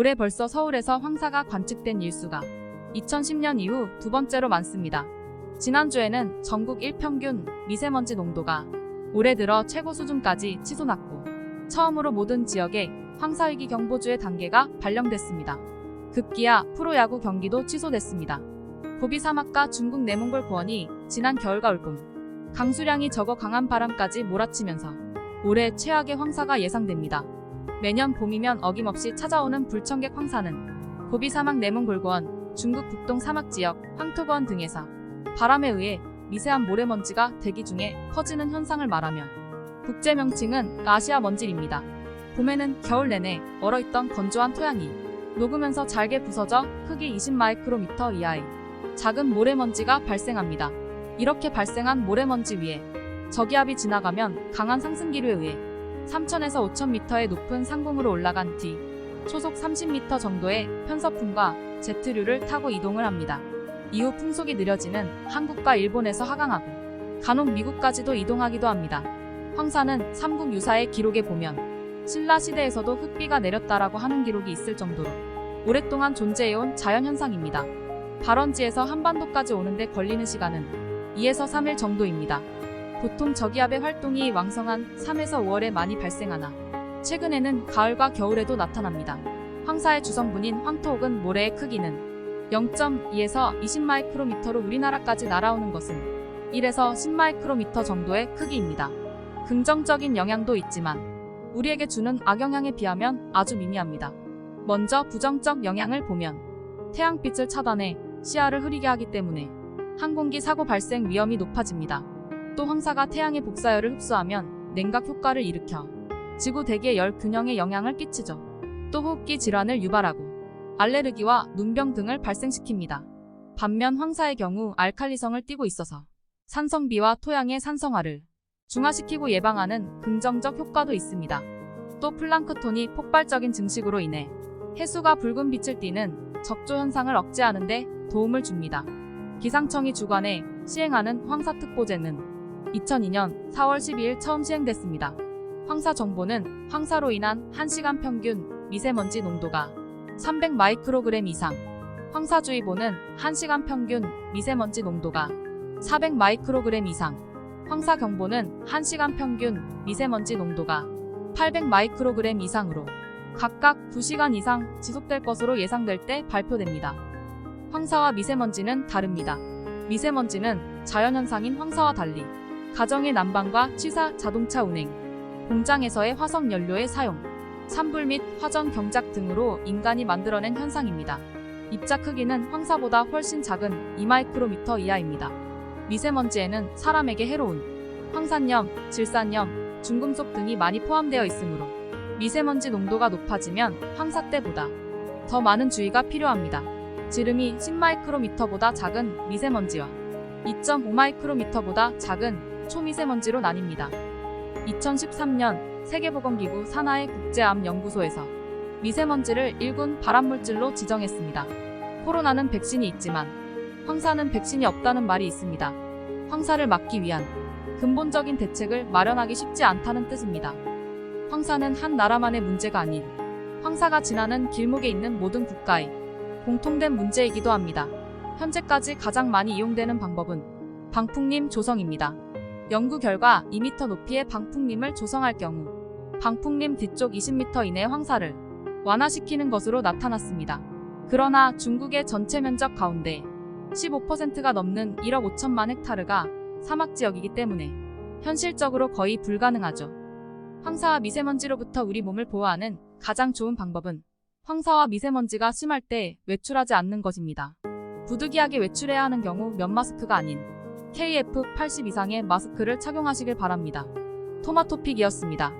올해 벌써 서울에서 황사가 관측된 일수가 2010년 이후 두 번째로 많습니다. 지난주에는 전국 일평균 미세먼지 농도가 올해 들어 최고 수준까지 치솟았고 처음으로 모든 지역에 황사위기 경보주의 단계가 발령됐습니다. 급기야 프로야구 경기도 취소됐습니다. 고비 사막과 중국 내몽골 고원이 지난 겨울과 올봄 강수량이 적어 강한 바람까지 몰아치면서 올해 최악의 황사가 예상됩니다. 매년 봄이면 어김없이 찾아오는 불청객 황사는 고비 사막 내몽골고원, 중국 북동 사막지역, 황토고원 등에서 바람에 의해 미세한 모래먼지가 대기 중에 커지는 현상을 말하며 국제 명칭은 아시아 먼지입니다. 봄에는 겨울 내내 얼어있던 건조한 토양이 녹으면서 잘게 부서져 크기 20마이크로미터 이하의 작은 모래먼지가 발생합니다. 이렇게 발생한 모래먼지 위에 저기압이 지나가면 강한 상승기류에 의해 3,000에서 5,000m의 높은 상공으로 올라간 뒤 초속 30m 정도의 편서풍과 제트류를 타고 이동을 합니다. 이후 풍속이 느려지는 한국과 일본에서 하강하고 간혹 미국까지도 이동하기도 합니다. 황사는 삼국 유사의 기록에 보면 신라 시대에서도 흑비가 내렸다라고 하는 기록이 있을 정도로 오랫동안 존재해온 자연현상입니다. 발원지에서 한반도까지 오는데 걸리는 시간은 2에서 3일 정도입니다. 보통 저기압의 활동이 왕성한 3에서 5월에 많이 발생하나 최근에는 가을과 겨울에도 나타납니다. 황사의 주성분인 황토옥은 모래의 크기는 0.2에서 20마이크로미터로 우리나라까지 날아오는 것은 1에서 10마이크로미터 정도의 크기입니다. 긍정적인 영향도 있지만 우리에게 주는 악영향에 비하면 아주 미미합니다. 먼저 부정적 영향을 보면 태양빛을 차단해 시야를 흐리게 하기 때문에 항공기 사고 발생 위험이 높아집니다. 또 황사가 태양의 복사열을 흡수하면 냉각 효과를 일으켜 지구 대기의 열 균형에 영향을 끼치죠. 또 호흡기 질환을 유발하고 알레르기와 눈병 등을 발생시킵니다. 반면 황사의 경우 알칼리성을 띠고 있어서 산성비와 토양의 산성화를 중화시키고 예방하는 긍정적 효과도 있습니다. 또 플랑크톤이 폭발적인 증식으로 인해 해수가 붉은 빛을 띠는 적조 현상을 억제하는 데 도움을 줍니다. 기상청이 주관해 시행하는 황사특보제는 2002년 4월 12일 처음 시행됐습니다. 황사 정보는 황사로 인한 1시간 평균 미세먼지 농도가 300 마이크로그램 이상, 황사주의보는 1시간 평균 미세먼지 농도가 400 마이크로그램 이상, 황사경보는 1시간 평균 미세먼지 농도가 800 마이크로그램 이상으로 각각 2시간 이상 지속될 것으로 예상될 때 발표됩니다. 황사와 미세먼지는 다릅니다. 미세먼지는 자연현상인 황사와 달리 가정의 난방과 취사, 자동차 운행, 공장에서의 화석연료의 사용, 산불 및 화전 경작 등으로 인간이 만들어낸 현상입니다. 입자 크기는 황사보다 훨씬 작은 2마이크로미터 이하입니다. 미세먼지에는 사람에게 해로운 황산염, 질산염, 중금속 등이 많이 포함되어 있으므로 미세먼지 농도가 높아지면 황사 때보다 더 많은 주의가 필요합니다. 지름이 10마이크로미터보다 작은 미세먼지와 2.5마이크로미터보다 작은 초미세먼지로 나뉩니다. 2013년 세계보건기구 산하의 국제암연구소에서 미세먼지를 1군 발암물질로 지정했습니다. 코로나는 백신이 있지만 황사는 백신이 없다는 말이 있습니다. 황사를 막기 위한 근본적인 대책을 마련하기 쉽지 않다는 뜻입니다. 황사는 한 나라만의 문제가 아닌 황사가 지나는 길목에 있는 모든 국가의 공통된 문제이기도 합니다. 현재까지 가장 많이 이용되는 방법은 방풍림 조성입니다. 연구 결과 2m 높이의 방풍림을 조성할 경우 방풍림 뒤쪽 20m 이내 황사를 완화시키는 것으로 나타났습니다. 그러나 중국의 전체 면적 가운데 15%가 넘는 1억 5천만 헥타르가 사막지역이기 때문에 현실적으로 거의 불가능하죠. 황사와 미세먼지로부터 우리 몸을 보호하는 가장 좋은 방법은 황사와 미세먼지가 심할 때 외출하지 않는 것입니다. 부득이하게 외출해야 하는 경우 면 마스크가 아닌 KF80 이상의 마스크를 착용하시길 바랍니다. 토마토픽이었습니다.